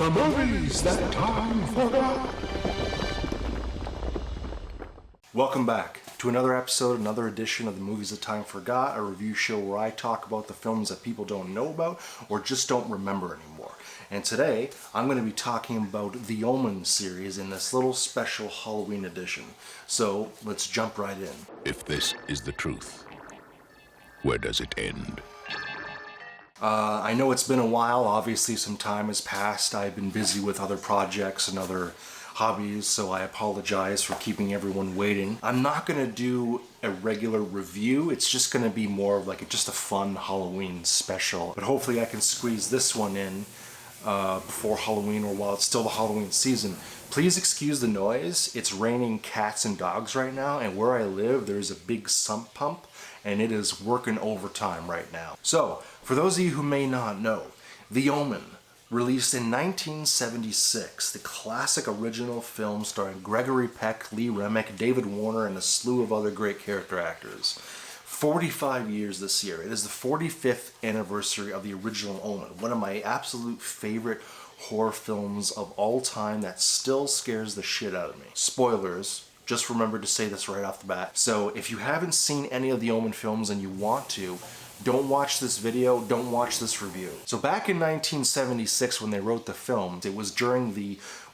The movies that time forgot. Welcome back to another episode, another edition of the Movies That Time Forgot, a review show where I talk about the films that people don't know about or just don't remember anymore. And today, I'm going to be talking about the Omen series in this little special Halloween edition. So, let's jump right in. If this is the truth, where does it end? I know it's been a while. Obviously, some time has passed. I've been busy with other projects and other hobbies, so I apologize for keeping everyone waiting. I'm not going to do a regular review. It's just going to be more of like just a fun Halloween special. But hopefully I can squeeze this one in before Halloween or while it's still the Halloween season. Please excuse the noise. It's raining cats and dogs right now, and where I live there's a big sump pump and it is working overtime right now. So, for those of you who may not know, The Omen, released in 1976, the classic original film starring Gregory Peck, Lee Remick, David Warner, and a slew of other great character actors. 45 years this year. It is the 45th anniversary of the original Omen, one of my absolute favorite horror films of all time that still scares the shit out of me. Spoilers. Just remember to say this right off the bat. So if you haven't seen any of the Omen films and you want to, don't watch this video, don't watch this review. So back in 1976 when they wrote the film, it was during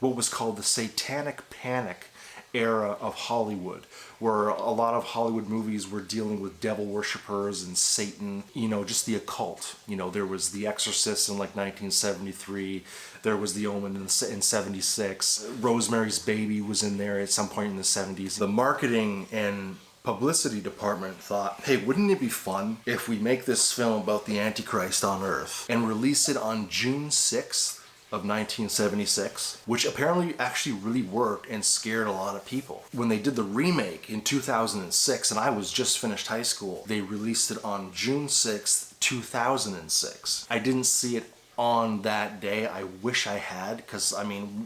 what was called the Satanic Panic era of Hollywood, where a lot of Hollywood movies were dealing with devil worshippers and Satan, just the occult. There was The Exorcist in like 1973, there was The Omen in 76, Rosemary's Baby was in there at some point in the 70s. The marketing and publicity department thought, hey, wouldn't it be fun if we make this film about the Antichrist on Earth and release it on June 6th of 1976, which apparently actually really worked and scared a lot of people. When they did the remake in 2006, and I was just finished high school, they released it on June 6th, 2006. I didn't see it on that day. I wish I had, because,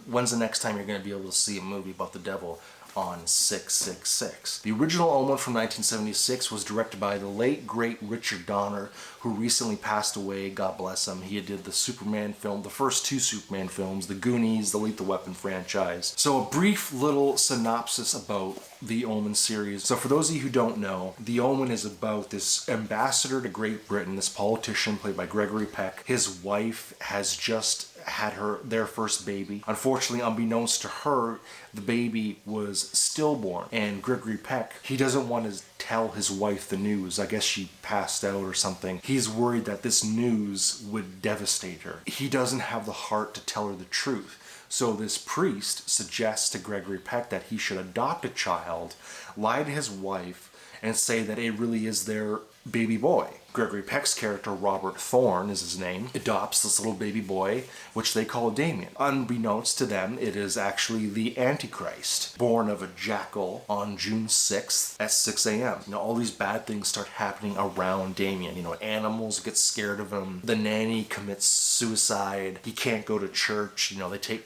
when's the next time you're going to be able to see a movie about the devil on 666. The original Omen from 1976 was directed by the late, great Richard Donner, who recently passed away, God bless him. He did the Superman film, the first two Superman films, the Goonies, the Lethal Weapon franchise. So a brief little synopsis about the Omen series. So for those of you who don't know, The Omen is about this ambassador to Great Britain, this politician played by Gregory Peck. His wife has just had their first baby. Unfortunately, unbeknownst to her, the baby was stillborn, and Gregory Peck, he doesn't want to tell his wife the news. I guess she passed out or something. He's worried that this news would devastate her. He doesn't have the heart to tell her the truth. So this priest suggests to Gregory Peck that he should adopt a child, lie to his wife, and say that it really is their baby boy. Gregory Peck's character, Robert Thorne is his name, adopts this little baby boy, which they call Damien. Unbeknownst to them, it is actually the Antichrist, born of a jackal on June 6th at 6 a.m. All these bad things start happening around Damien. Animals get scared of him. The nanny commits suicide. He can't go to church.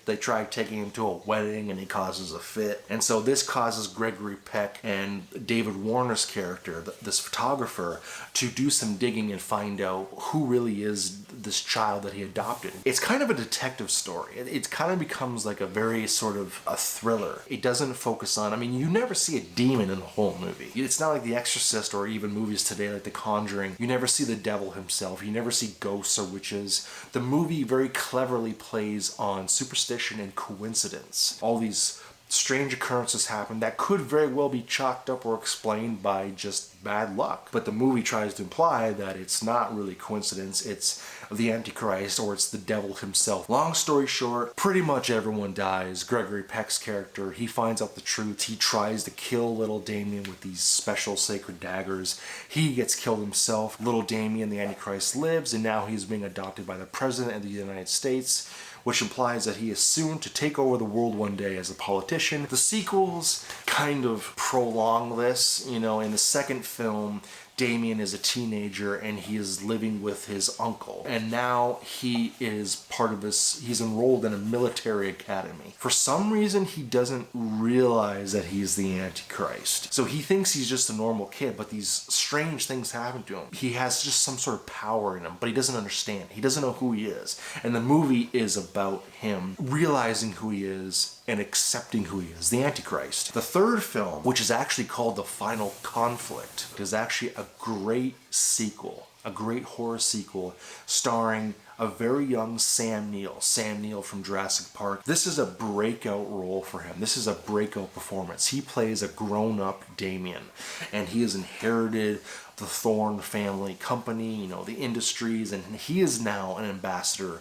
They try taking him to a wedding and he causes a fit. And so this causes Gregory Peck and David Warner's character, this photographer, to do some digging and find out who really is this child that he adopted. It's kind of a detective story. It kind of becomes like a very sort of a thriller. It doesn't focus on, you never see a demon in the whole movie. It's not like The Exorcist or even movies today like The Conjuring. You never see the devil himself. You never see ghosts or witches. The movie very cleverly plays on superstition and coincidence. All these strange occurrences happen that could very well be chalked up or explained by just bad luck. But the movie tries to imply that it's not really coincidence, it's the Antichrist or it's the devil himself. Long story short, pretty much everyone dies. Gregory Peck's character, he finds out the truth. He tries to kill little Damien with these special sacred daggers. He gets killed himself. Little Damien, the Antichrist, lives, and now he's being adopted by the President of the United States, which implies that he is soon to take over the world one day as a politician. The sequels kind of prolong this. In the second film, Damien is a teenager and he is living with his uncle. And now he is part of this, he's enrolled in a military academy. For some reason, he doesn't realize that he's the Antichrist. So he thinks he's just a normal kid, but these strange things happen to him. He has just some sort of power in him, but he doesn't understand. He doesn't know who he is. And the movie is about him realizing who he is and accepting who he is, the Antichrist. The third film, which is actually called The Final Conflict, is actually a great sequel, a great horror sequel starring a very young Sam Neill from Jurassic Park. This is a breakout role for him. This is a breakout performance. He plays a grown-up Damien, and he has inherited the Thorne family company, you know, the industries, and he is now an ambassador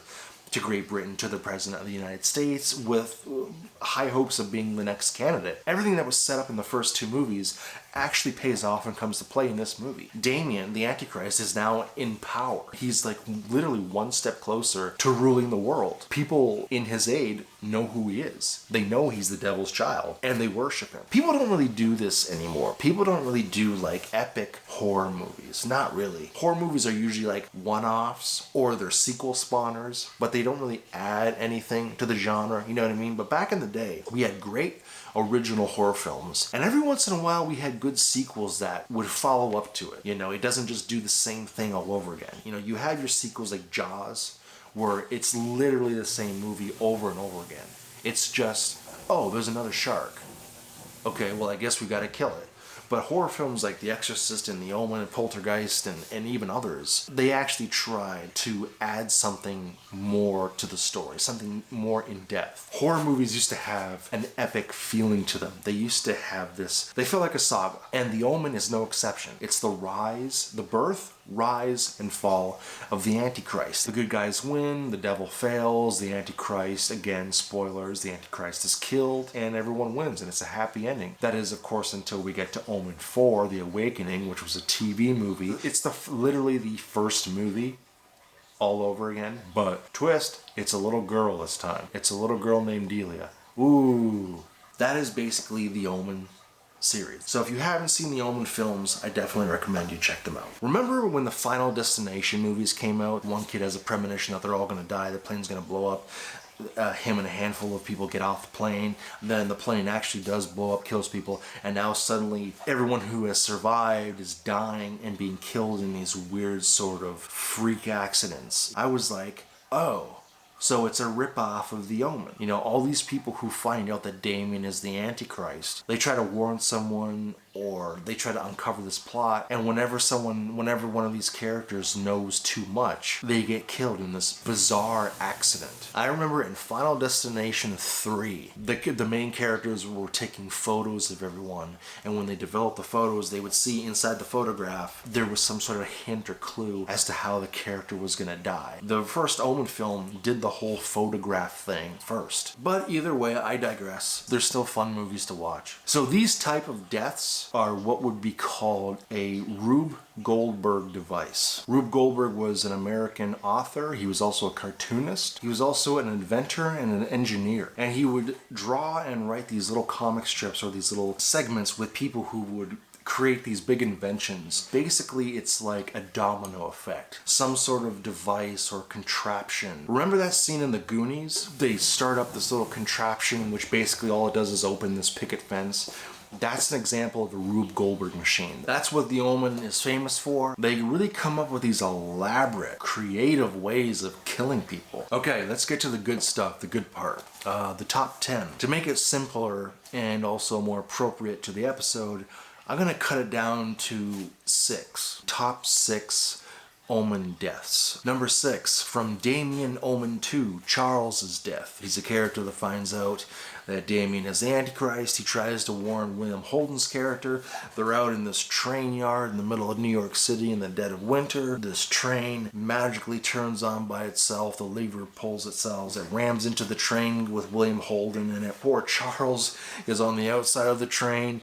to Great Britain, to the President of the United States, with high hopes of being the next candidate. Everything that was set up in the first two movies actually pays off and comes to play in this movie. Damien, the Antichrist, is now in power. He's like literally one step closer to ruling the world. People in his aid know who he is. They know he's the devil's child, and they worship him. People don't really do this anymore. People don't really do like epic horror movies. Not really. Horror movies are usually like one-offs or they're sequel spawners, but they don't really add anything to the genre, you know what I mean? But back in the day, we had great original horror films, and every once in a while we had good sequels that would follow up to it. You know, it doesn't just do the same thing all over again. You know, you have your sequels like Jaws, where it's literally the same movie over and over again. It's just, oh, there's another shark. Okay, well, I guess we gotta kill it. But horror films like The Exorcist and The Omen and Poltergeist and even others, they actually try to add something more to the story, something more in depth. Horror movies used to have an epic feeling to them. They used to have this, they feel like a saga. And The Omen is no exception. It's the rise, the birth, rise, and fall of the Antichrist. The good guys win, the devil fails, the Antichrist, again, spoilers, the Antichrist is killed, and everyone wins, and it's a happy ending. That is, of course, until we get to Omen 4, The Awakening, which was a TV movie. It's literally the first movie all over again, but twist, it's a little girl this time. It's a little girl named Delia. Ooh. That is basically the Omen series. So if you haven't seen the Omen films, I definitely recommend you check them out. Remember when the Final Destination movies came out? One kid has a premonition that they're all going to die, the plane's going to blow up. Him and a handful of people get off the plane, then the plane actually does blow up, kills people, and now suddenly everyone who has survived is dying and being killed in these weird sort of freak accidents. I was like, oh, so it's a ripoff of The Omen. You know, all these people who find out that Damien is the Antichrist, they try to warn someone or they try to uncover this plot, and whenever one of these characters knows too much, they get killed in this bizarre accident. I remember in Final Destination 3, the main characters were taking photos of everyone, and when they developed the photos, they would see inside the photograph there was some sort of hint or clue as to how the character was gonna die. The first Omen film did the whole photograph thing first. But either way, I digress. They're still fun movies to watch. So these type of deaths are what would be called a Rube Goldberg device. Rube Goldberg was an American author. He was also a cartoonist. He was also an inventor and an engineer. And he would draw and write these little comic strips or these little segments with people who would create these big inventions. Basically, it's like a domino effect. Some sort of device or contraption. Remember that scene in The Goonies? They start up this little contraption, which basically all it does is open this picket fence. That's an example of the Rube Goldberg machine. That's what The Omen is famous for. They really come up with these elaborate, creative ways of killing people. Okay, let's get to the good stuff, the good part. The top 10. To make it simpler and also more appropriate to the episode, I'm gonna cut it down to 6. Top 6 Omen deaths. Number 6, from Damien Omen 2, Charles's death. He's a character that finds out that Damien is the Antichrist. He tries to warn William Holden's character. They're out in this train yard in the middle of New York City in the dead of winter. This train magically turns on by itself. The lever pulls itself. It rams into the train with William Holden, and poor Charles is on the outside of the train.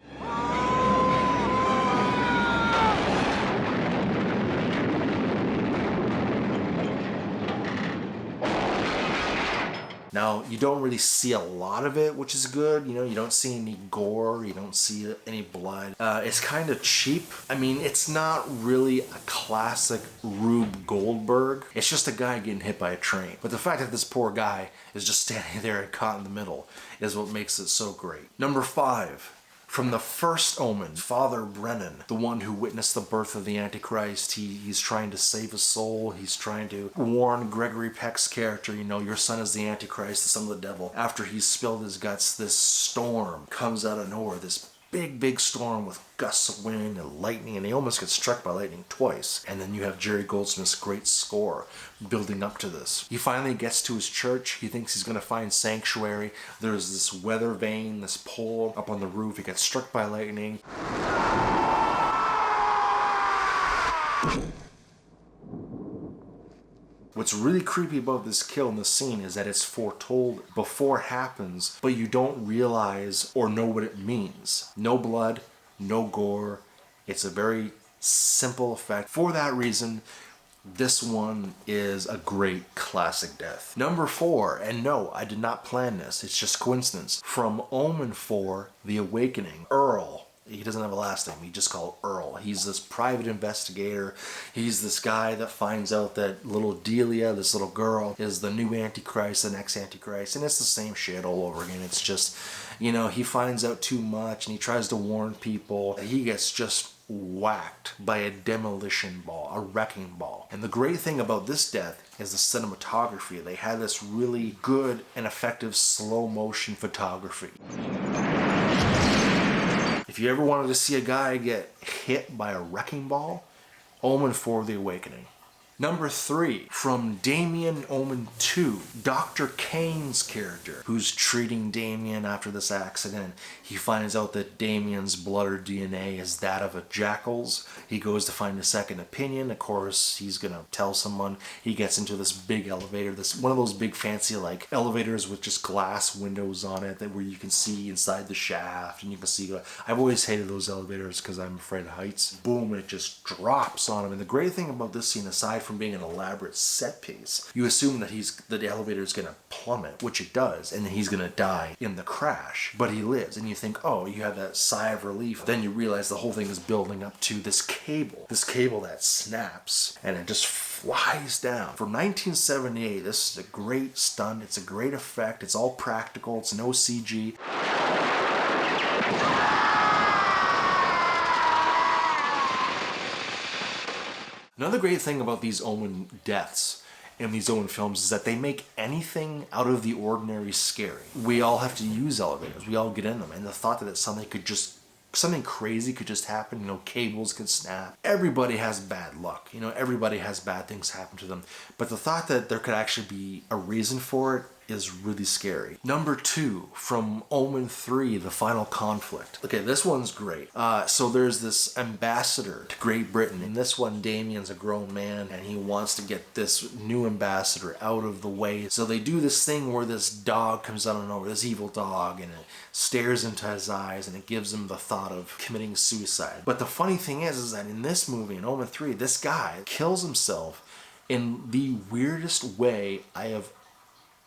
Now, you don't really see a lot of it, which is good. You know, you don't see any gore, you don't see any blood. It's kind of cheap. I mean, it's not really a classic Rube Goldberg. It's just a guy getting hit by a train. But the fact that this poor guy is just standing there and caught in the middle is what makes it so great. Number 5. From the first Omen, Father Brennan, the one who witnessed the birth of the Antichrist, he's trying to save his soul. He's trying to warn Gregory Peck's character, you know, your son is the Antichrist, the son of the devil. After he's spilled his guts, this storm comes out of nowhere, this big storm with gusts of wind and lightning, and he almost gets struck by lightning twice. And then you have Jerry Goldsmith's great score building up to this. He finally gets to his church. He thinks he's going to find sanctuary. There's this weather vane, this pole up on the roof. He gets struck by lightning. What's really creepy about this kill in the scene is that it's foretold before it happens, but you don't realize or know what it means. No blood, no gore. It's a very simple effect. For that reason, this one is a great classic death. Number 4, and no, I did not plan this. It's just coincidence. From Omen 4, The Awakening, Earl. He doesn't have a last name. He just called Earl. He's this private investigator. He's this guy that finds out that little Delia, this little girl, is the new Antichrist, the next Antichrist. And it's the same shit all over again. It's just, you know, he finds out too much and he tries to warn people. He gets just whacked by a demolition ball, a wrecking ball. And the great thing about this death is the cinematography. They had this really good and effective slow motion photography. If you ever wanted to see a guy get hit by a wrecking ball, Omen 4, The Awakening. Number 3, from Damien Omen 2, Dr. Kane's character, who's treating Damien after this accident. He finds out that Damien's blood or DNA is that of a jackal's. He goes to find a second opinion. Of course, he's gonna tell someone. He gets into this big elevator, this one of those big fancy like elevators with just glass windows on it that where you can see inside the shaft and you can see. I've always hated those elevators because I'm afraid of heights. Boom, and it just drops on him. And the great thing about this scene, aside from being an elaborate set piece, you assume that the elevator is going to plummet, which it does, and then he's going to die in the crash. But he lives, and you think, oh, you have that sigh of relief. Then you realize the whole thing is building up to this cable that snaps, and it just flies down. For 1978, this is a great stunt. It's a great effect. It's all practical. It's no CG. Another great thing about these Omen deaths in these Omen films is that they make anything out of the ordinary scary. We all have to use elevators. We all get in them. And the thought that something crazy could just happen, you know, cables could snap. Everybody has bad luck. You know, everybody has bad things happen to them. But the thought that there could actually be a reason for it is really scary. Number 2, from Omen 3, The Final Conflict. Okay, this one's great. So there's this ambassador to Great Britain. In this one, Damien's a grown man and he wants to get this new ambassador out of the way. So they do this thing where this dog comes out of nowhere, this evil dog, and it stares into his eyes and it gives him the thought of committing suicide. But the funny thing is that in this movie, in Omen 3, this guy kills himself in the weirdest way I have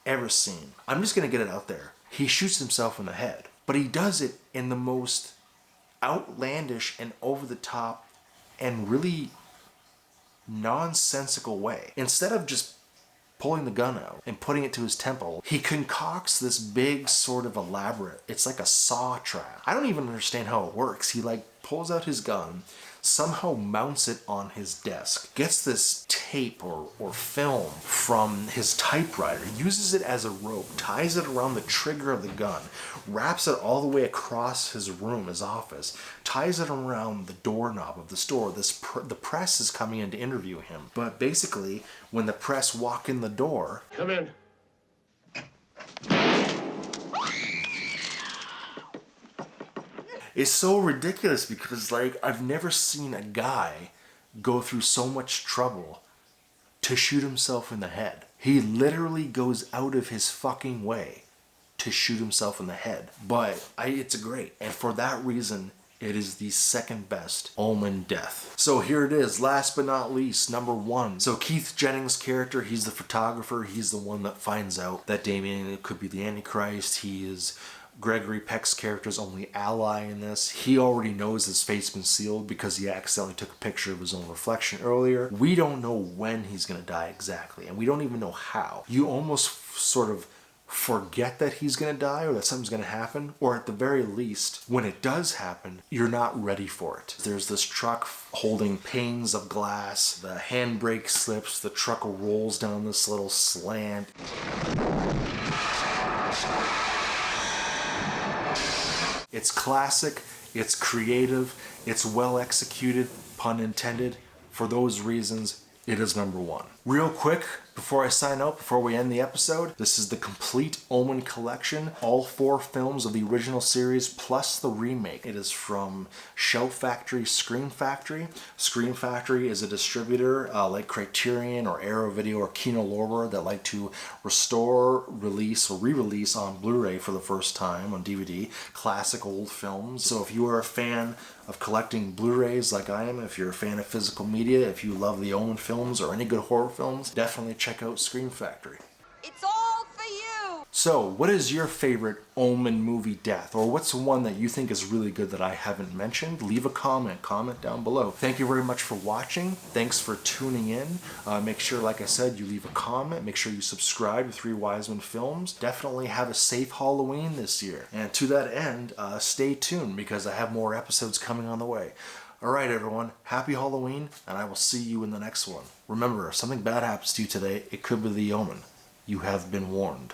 ever seen. I'm just gonna get it out there. He shoots himself in the head, but he does it in the most outlandish and over the top and really nonsensical way. Instead of just pulling the gun out and putting it to his temple, he concocts this big sort of elaborate, it's like a saw trap. I don't even understand how it works. He like pulls out his gun, somehow mounts it on his desk, gets this tape or film from his typewriter, uses it as a rope, ties it around the trigger of the gun, wraps it all the way across his room, his office, ties it around the doorknob of the store. The press is coming in to interview him. But basically, when the press walk in the door... Come in. It's so ridiculous because, like, I've never seen a guy go through so much trouble to shoot himself in the head. He literally goes out of his fucking way to shoot himself in the head. But it's great. And for that reason, It is the second best Omen death. So here it is, last but not least, number 1. So Keith Jennings' character, he's the photographer. He's the one that finds out that Damien could be the Antichrist. He is Gregory Peck's character's only ally in this. He already knows his fate's been sealed because he accidentally took a picture of his own reflection earlier. We don't know when he's going to die exactly, and we don't even know how. You almost sort of forget that he's going to die or that something's going to happen, or at the very least, when it does happen, you're not ready for it. There's this truck holding panes of glass, the handbrake slips, the truck rolls down this little slant. It's classic, it's creative, it's well executed, pun intended. For those reasons, it is number 1. Real quick, before I sign out, before we end the episode, this is the complete Omen collection. All 4 films of the original series plus the remake. It is from Shout Factory, Scream Factory. Scream Factory is a distributor like Criterion or Arrow Video or Kino Lorber that like to restore, release, or re-release on Blu-ray for the first time on DVD classic old films. So if you are a fan of collecting Blu-rays like I am, if you're a fan of physical media, if you love the Omen films or any good horror films, definitely check out Scream Factory. It's all for you! So, what is your favorite Omen movie death? Or what's one that you think is really good that I haven't mentioned? Leave a comment down below. Thank you very much for watching. Thanks for tuning in. Make sure, like I said, you leave a comment. Make sure you subscribe to 3 Wiseman Films. Definitely have a safe Halloween this year. And to that end, stay tuned because I have more episodes coming on the way. Alright everyone, happy Halloween, and I will see you in the next one. Remember, if something bad happens to you today, it could be the Omen. You have been warned.